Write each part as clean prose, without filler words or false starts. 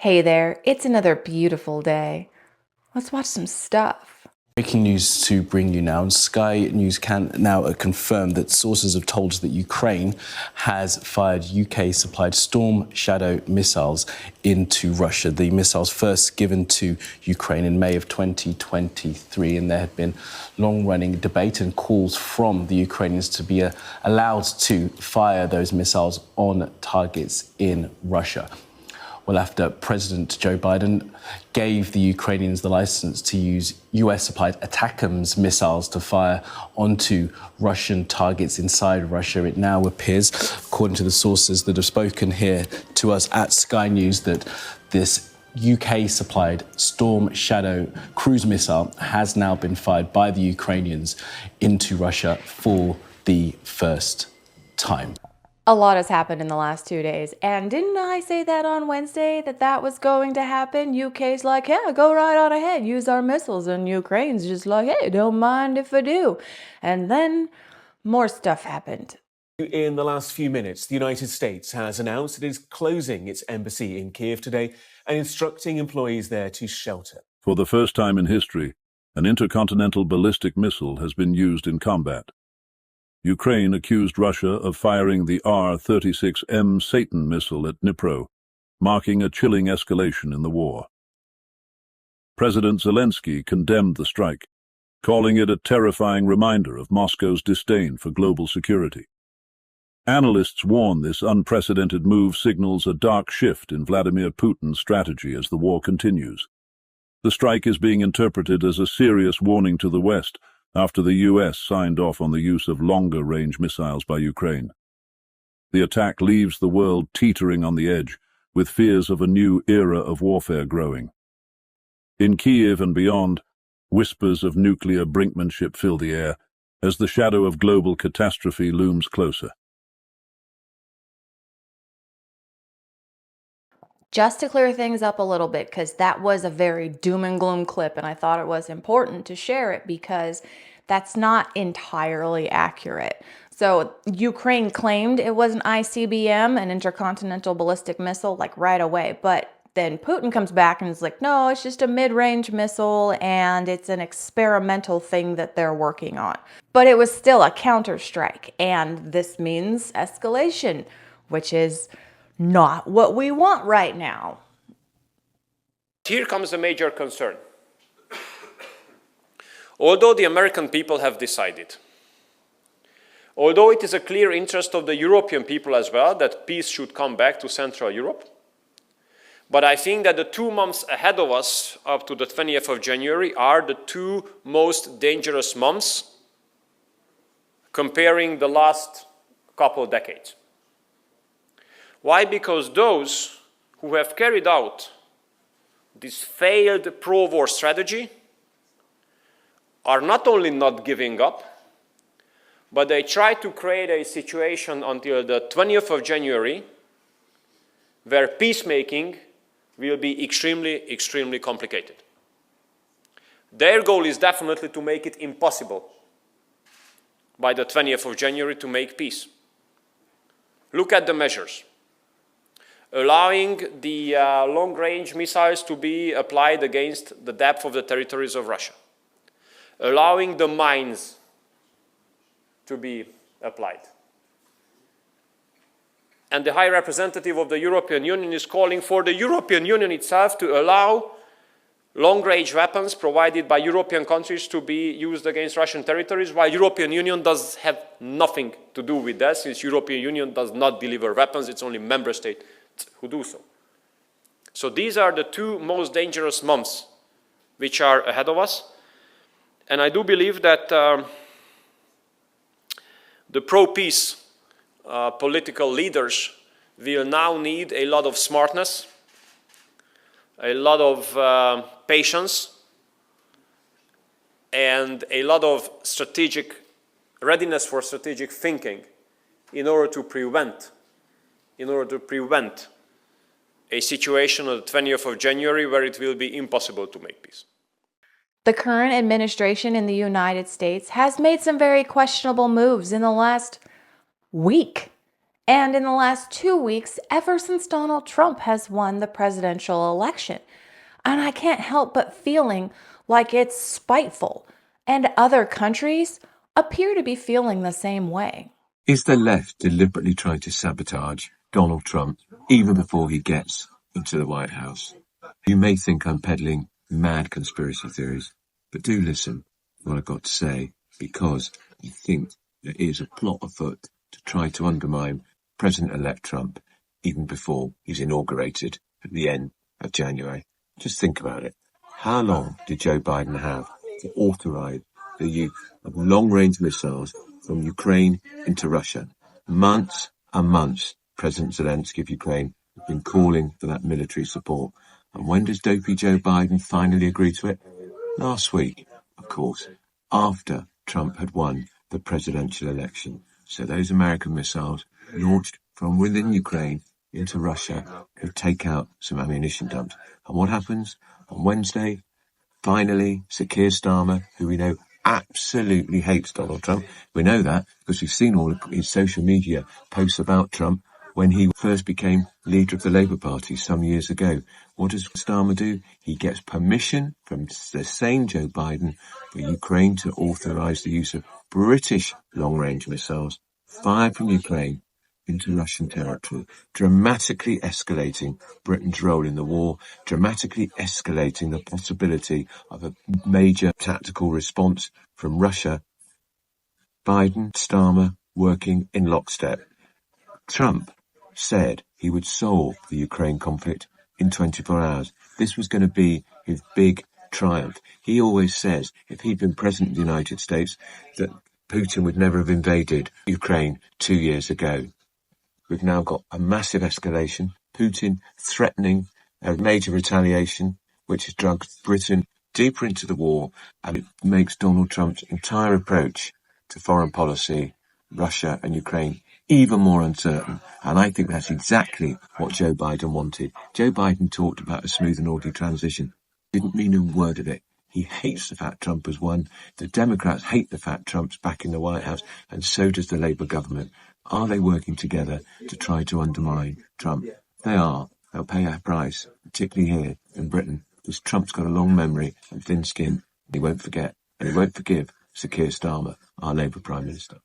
Hey there, it's another beautiful day. Let's watch some stuff. Breaking news to bring you now. Sky News can now confirm that sources have told us that Ukraine has fired UK-supplied Storm Shadow missiles into Russia. The missiles first given to Ukraine in May of 2023, and there had been long-running debate and calls from the Ukrainians to be allowed to fire those missiles on targets in Russia. Well, after President Joe Biden gave the Ukrainians the license to use US-supplied ATACMS missiles to fire onto Russian targets inside Russia, it now appears, according to the sources that have spoken here to us at Sky News, that this UK-supplied Storm Shadow cruise missile has now been fired by the Ukrainians into Russia for the first time. A lot has happened in the last 2 days, and didn't I say that on Wednesday that was going to happen? UK's like, yeah, go right on ahead, use our missiles, and Ukraine's just like, hey, don't mind if I do. And then more stuff happened. In the last few minutes, the United States has announced it is closing its embassy in Kiev today and instructing employees there to shelter. For the first time in history, an intercontinental ballistic missile has been used in combat. Ukraine accused Russia of firing the R-36M Satan missile at Dnipro, marking a chilling escalation in the war. President Zelensky condemned the strike, calling it a terrifying reminder of Moscow's disdain for global security. Analysts warn this unprecedented move signals a dark shift in Vladimir Putin's strategy as the war continues. The strike is being interpreted as a serious warning to the West after the US signed off on the use of longer-range missiles by Ukraine. The attack leaves the world teetering on the edge, with fears of a new era of warfare growing. In Kiev and beyond, whispers of nuclear brinkmanship fill the air as the shadow of global catastrophe looms closer. Just to clear things up a little bit, because that was a very doom and gloom clip, and I thought it was important to share it because that's not entirely accurate. So Ukraine claimed it was an ICBM, an intercontinental ballistic missile, like right away, but then Putin comes back and is like, no, it's just a mid-range missile and it's an experimental thing that they're working on. But it was still a counterstrike, and this means escalation, which is not what we want right now. Here comes a major concern. Although the American people have decided, although it is a clear interest of the European people as well that peace should come back to Central Europe, but I think that the 2 months ahead of us, up to the 20th of January, are the 2 most dangerous months comparing the last couple of decades. Why? Because those who have carried out this failed pro-war strategy are not only not giving up, but they try to create a situation until the 20th of January where peacemaking will be extremely, extremely complicated. Their goal is definitely to make it impossible by the 20th of January to make peace. Look at the measures. Allowing the long-range missiles to be applied against the depth of the territories of Russia. Allowing the mines to be applied. And the High Representative of the European Union is calling for the European Union itself to allow long-range weapons provided by European countries to be used against Russian territories, while European Union does have nothing to do with that, since European Union does not deliver weapons, it's only member states who do so. So these are the 2 most dangerous months which are ahead of us. And I do believe that the pro-peace political leaders will now need a lot of smartness, a lot of patience, and a lot of strategic readiness for strategic thinking in order to prevent a situation on the 20th of January where it will be impossible to make peace. The current administration in the United States has made some very questionable moves in the last week. And in the last 2 weeks, ever since Donald Trump has won the presidential election. And I can't help but feeling like it's spiteful. And other countries appear to be feeling the same way. Is the left deliberately trying to sabotage Donald Trump even before he gets into the White House? You may think I'm peddling mad conspiracy theories, but do listen to what I've got to say, because I think there is a plot afoot to try to undermine President-elect Trump even before he's inaugurated at the end of January. Just think about it. How long did Joe Biden have to authorize the use of long-range missiles from Ukraine into Russia? Months and months, President Zelensky of Ukraine has been calling for that military support. And when does dopey Joe Biden finally agree to it? Last week, of course, after Trump had won the presidential election. So those American missiles launched from within Ukraine into Russia could take out some ammunition dumps. And what happens? On Wednesday, finally, Sir Keir Starmer, who we know absolutely hates Donald Trump. We know that because we've seen all of his social media posts about Trump when he first became leader of the Labour Party some years ago. What does Starmer do? He gets permission from the same Joe Biden for Ukraine to authorise the use of British long-range missiles fired from Ukraine into Russian territory, dramatically escalating Britain's role in the war, dramatically escalating the possibility of a major tactical response from Russia. Biden, Starmer working in lockstep. Trump said he would solve the Ukraine conflict in 24 hours. This was going to be his big triumph. He always says if he'd been president of the United States that Putin would never have invaded Ukraine 2 years ago. We've now got a massive escalation, Putin threatening a major retaliation, which has dragged Britain deeper into the war, and it makes Donald Trump's entire approach to foreign policy, Russia and Ukraine, even more uncertain. And I think that's exactly what Joe Biden wanted. Joe Biden talked about a smooth and orderly transition. Didn't mean a word of it. He hates the fact Trump has won. The Democrats hate the fact Trump's back in the White House, and so does the Labour government. Are they working together to try to undermine Trump? They are. They'll pay a price, particularly here in Britain, because Trump's got a long memory and thin skin. He won't forget, and he won't forgive Sir Keir Starmer, our Labour Prime Minister.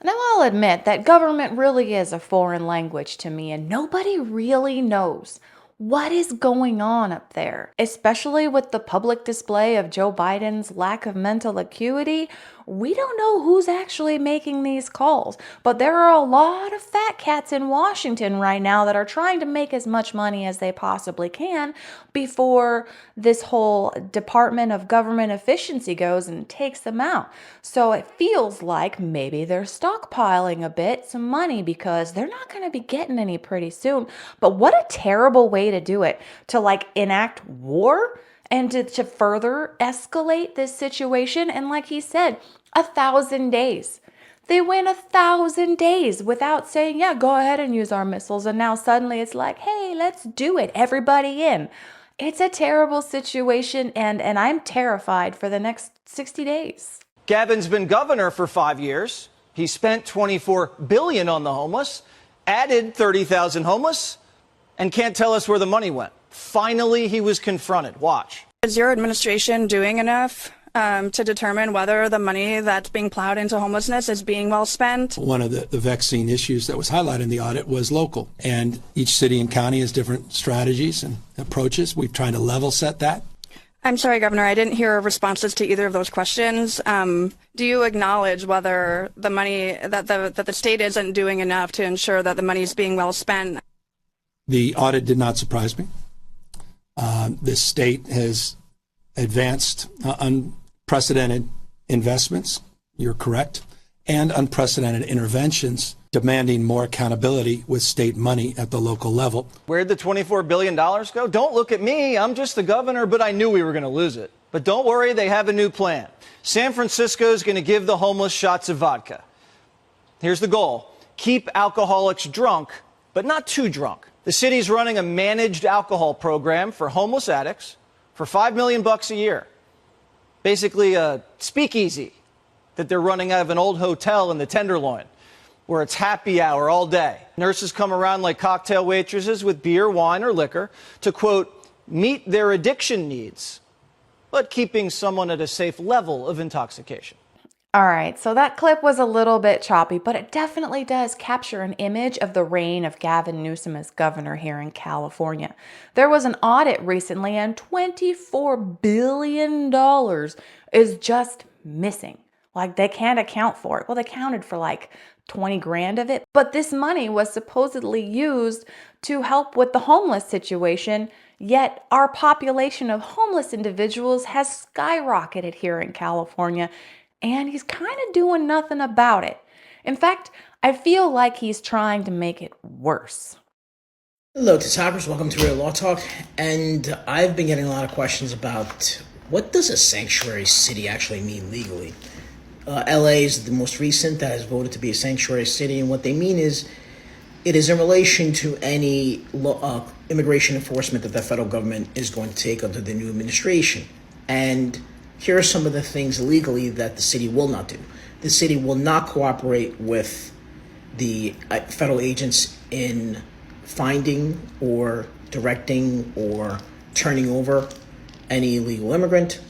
Now, I'll admit that government really is a foreign language to me, and nobody really knows what is going on up there, especially with the public display of Joe Biden's lack of mental acuity. We don't know who's actually making these calls, but there are a lot of fat cats in Washington right now that are trying to make as much money as they possibly can before this whole Department of Government Efficiency goes and takes them out. So it feels like maybe they're stockpiling a bit, some money, because they're not going to be getting any pretty soon. But what a terrible way to do it, to like enact war and to further escalate this situation. And like he said, 1,000 days. They went 1,000 days without saying, yeah, go ahead and use our missiles. And now suddenly it's like, hey, let's do it. Everybody in. It's a terrible situation, and I'm terrified for the next 60 days. Gavin's been governor for 5 years. He spent $24 billion on the homeless, added 30,000 homeless, and can't tell us where the money went. Finally, he was confronted. Watch. Is your administration doing enough to determine whether the money that's being plowed into homelessness is being well spent? One of the vexing issues that was highlighted in the audit was local. And each city and county has different strategies and approaches. We've tried to level set that. I'm sorry, Governor, I didn't hear responses to either of those questions. Do you acknowledge whether the money that the state isn't doing enough to ensure that the money is being well spent? The audit did not surprise me. The state has advanced unprecedented investments, you're correct, and unprecedented interventions demanding more accountability with state money at the local level. Where'd the $24 billion go? Don't look at me. I'm just the governor, but I knew we were going to lose it. But don't worry, they have a new plan. San Francisco's going to give the homeless shots of vodka. Here's the goal. Keep alcoholics drunk, but not too drunk. The city's running a managed alcohol program for homeless addicts for $5 million a year. Basically a speakeasy that they're running out of an old hotel in the Tenderloin. where it's happy hour all day. Nurses come around like cocktail waitresses with beer, wine, or liquor to, quote, meet their addiction needs, but keeping someone at a safe level of intoxication. All right, so that clip was a little bit choppy, but it definitely does capture an image of the reign of Gavin Newsom as governor here in California. There was an audit recently, and $24 billion is just missing. Like, they can't account for it. Well, they counted for like 20 grand of it, but this money was supposedly used to help with the homeless situation, yet our population of homeless individuals has skyrocketed here in California, and he's kind of doing nothing about it. In fact, I feel like he's trying to make it worse. Hello to toppers, welcome to Real Law Talk, and I've been getting a lot of questions about what does a sanctuary city actually mean legally. LA is the most recent that has voted to be a sanctuary city, and what they mean is it is in relation to any immigration enforcement that the federal government is going to take under the new administration. And here are some of the things legally that the city will not do. The city will not cooperate with the federal agents in finding or directing or turning over any illegal immigrant.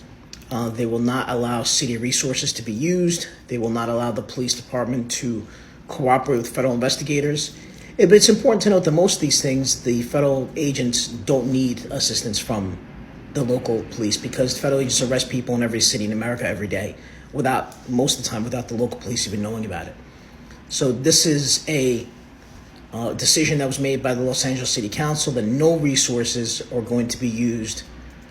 They will not allow city resources to be used. They will not allow the police department to cooperate with federal investigators. But it's important to note that most of these things, the federal agents don't need assistance from the local police, because federal agents arrest people in every city in America every day most of the time without the local police even knowing about it. So this is a decision that was made by the Los Angeles City Council that no resources are going to be used,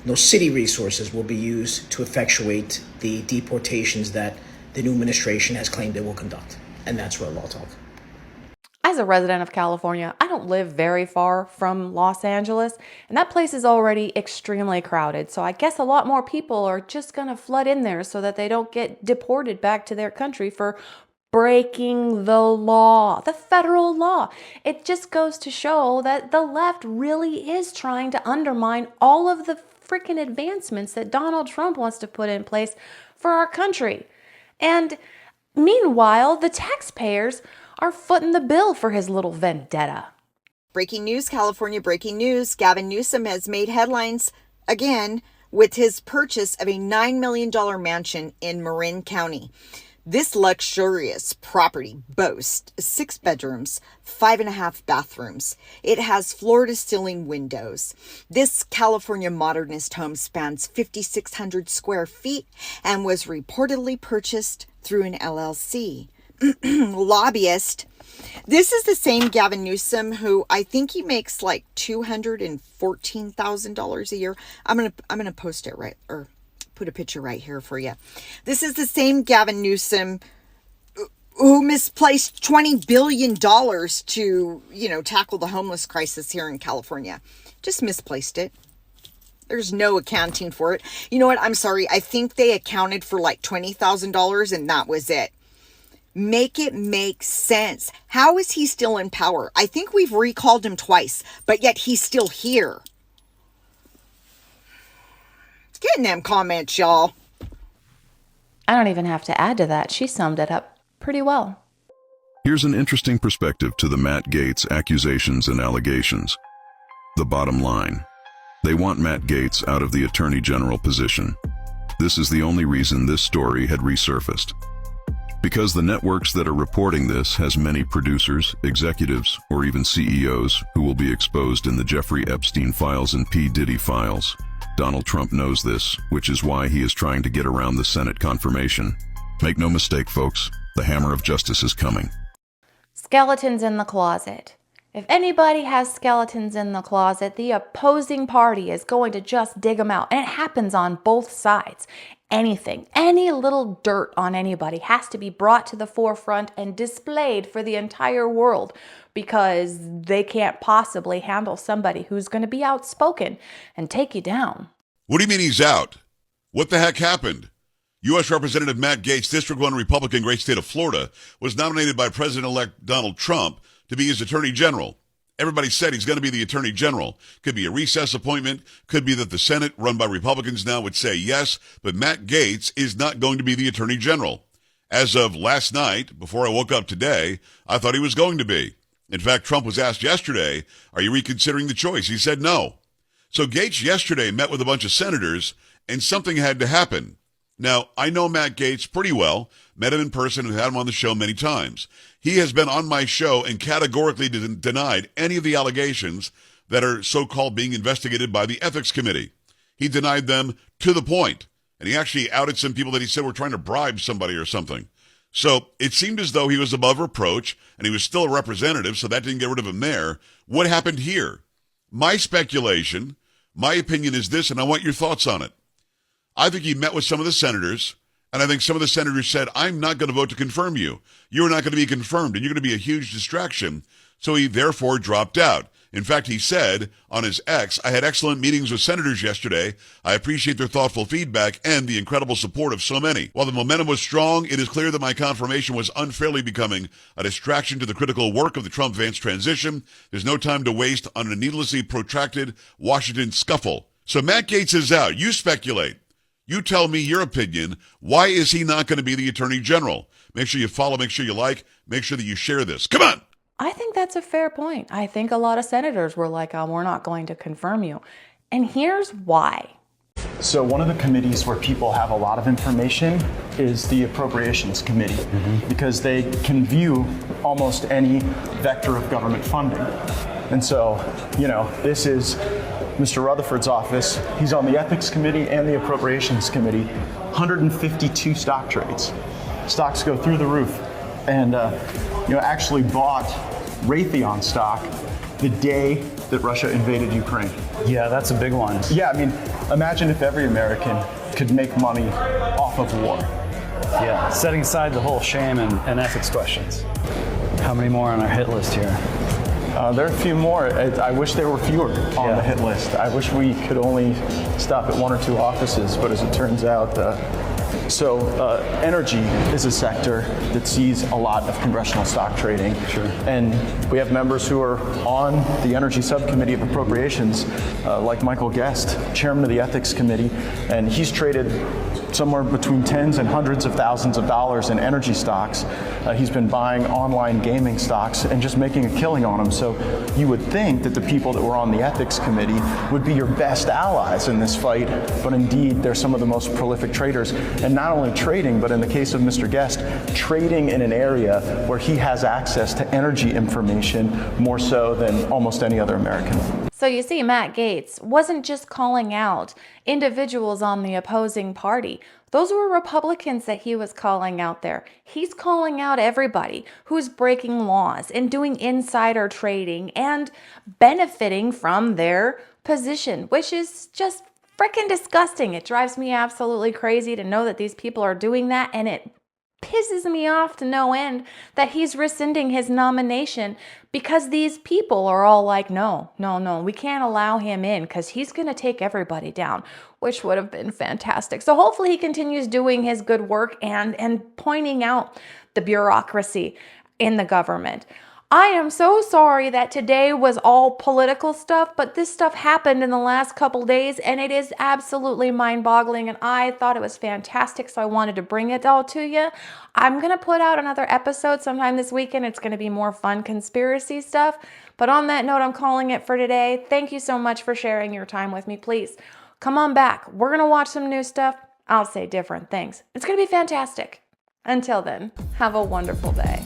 no city resources will be used to effectuate the deportations that the new administration has claimed it will conduct. And that's Real Law Talk. As a resident of California, I don't live very far from Los Angeles, and that place is already extremely crowded. So I guess a lot more people are just going to flood in there so that they don't get deported back to their country for breaking the law, the federal law. It just goes to show that the left really is trying to undermine all of the freaking advancements that Donald Trump wants to put in place for our country. And meanwhile, the taxpayers are footing the bill for his little vendetta. Breaking news, California breaking news. Gavin Newsom has made headlines again with his purchase of a $9 million mansion in Marin County. This luxurious property boasts 6 bedrooms, 5.5 bathrooms. It has floor-to-ceiling windows. This California modernist home spans 5,600 square feet and was reportedly purchased through an LLC. Lobbyist. This is the same Gavin Newsom who I think he makes like $214,000 a year. I'm gonna post it right, or put a picture right here for you. This is the same Gavin Newsom who misplaced $20 billion to, tackle the homeless crisis here in California. Just misplaced it. There's no accounting for it. You know what? I'm sorry. I think they accounted for like $20,000 and that was it. Make it make sense. How is he still in power? I think we've recalled him twice, but yet he's still here. Let's get in them comments, y'all. I don't even have to add to that. She summed it up pretty well. Here's an interesting perspective to the Matt Gaetz accusations and allegations. The bottom line: they want Matt Gaetz out of the Attorney General position. This is the only reason this story had resurfaced. Because the networks that are reporting this has many producers, executives, or even CEOs who will be exposed in the Jeffrey Epstein files and P. Diddy files. Donald Trump knows this, which is why he is trying to get around the Senate confirmation. Make no mistake, folks, the hammer of justice is coming. Skeletons in the closet. If anybody has skeletons in the closet, the opposing party is going to just dig them out. And it happens on both sides. Anything, any little dirt on anybody has to be brought to the forefront and displayed for the entire world, because they can't possibly handle somebody who's going to be outspoken and take you down. What do you mean he's out? What the heck happened? U.S. Representative Matt Gaetz, District 1 Republican, great state of Florida, was nominated by President-elect Donald Trump to be his Attorney General. Everybody said he's going to be the Attorney General. Could be a recess appointment. Could be that the Senate, run by Republicans now, would say yes. But Matt Gaetz is not going to be the Attorney General. As of last night, before I woke up today, I thought he was going to be. In fact, Trump was asked yesterday, are you reconsidering the choice? He said no. So Gaetz yesterday met with a bunch of senators, and something had to happen. Now, I know Matt Gaetz pretty well, met him in person and had him on the show many times. He has been on my show and categorically denied any of the allegations that are so-called being investigated by the Ethics Committee. He denied them to the point, and he actually outed some people that he said were trying to bribe somebody or something. So it seemed as though he was above reproach, and he was still a representative, so that didn't get rid of him there. What happened here? My speculation, my opinion is this, and I want your thoughts on it. I think he met with some of the senators, and I think some of the senators said, I'm not going to vote to confirm you. You're not going to be confirmed, and you're going to be a huge distraction. So he therefore dropped out. In fact, he said on his X, I had excellent meetings with senators yesterday. I appreciate their thoughtful feedback and the incredible support of so many. While the momentum was strong, it is clear that my confirmation was unfairly becoming a distraction to the critical work of the Trump-Vance transition. There's no time to waste on a needlessly protracted Washington scuffle. So Matt Gaetz is out. You speculate. You tell me your opinion. Why is he not going to be the Attorney General? Make sure you follow, make sure you like, make sure that you share this. Come on! I think that's a fair point. I think a lot of senators were like, oh, we're not going to confirm you. And here's why. So one of the committees where people have a lot of information is the Appropriations Committee, because they can view almost any vector of government funding. And so, this is Mr. Rutherford's office. He's on the Ethics Committee and the Appropriations Committee. 152 stock trades. Stocks go through the roof. And, actually bought Raytheon stock the day that Russia invaded Ukraine. Yeah, that's a big one. Yeah, imagine if every American could make money off of war. Yeah, setting aside the whole shame and ethics questions. How many more on our hit list here? There are a few more. I wish there were fewer on the hit list. I wish we could only stop at one or two offices, but as it turns out, energy is a sector that sees a lot of congressional stock trading. Sure. And we have members who are on the Energy Subcommittee of Appropriations, like Michael Guest, chairman of the Ethics Committee, and he's traded somewhere between tens and hundreds of thousands of dollars in energy stocks. He's been buying online gaming stocks and just making a killing on them. So you would think that the people that were on the Ethics Committee would be your best allies in this fight, but indeed they're some of the most prolific traders. And not only trading, but in the case of Mr. Guest, trading in an area where he has access to energy information more so than almost any other American. So you see, Matt Gaetz wasn't just calling out individuals on the opposing party. Those were Republicans that he was calling out there. He's calling out everybody who's breaking laws and doing insider trading and benefiting from their position, which is just freaking disgusting. It drives me absolutely crazy to know that these people are doing that, and it pisses me off to no end that he's rescinding his nomination because these people are all like, no, we can't allow him in because he's going to take everybody down, which would have been fantastic. So hopefully he continues doing his good work and pointing out the bureaucracy in the government. I am so sorry that today was all political stuff, but this stuff happened in the last couple days and it is absolutely mind-boggling, and I thought it was fantastic, so I wanted to bring it all to you. I'm going to put out another episode sometime this weekend. It's going to be more fun conspiracy stuff, but on that note, I'm calling it for today. Thank you so much for sharing your time with me. Please come on back. We're going to watch some new stuff. I'll say different things. It's going to be fantastic. Until then, have a wonderful day.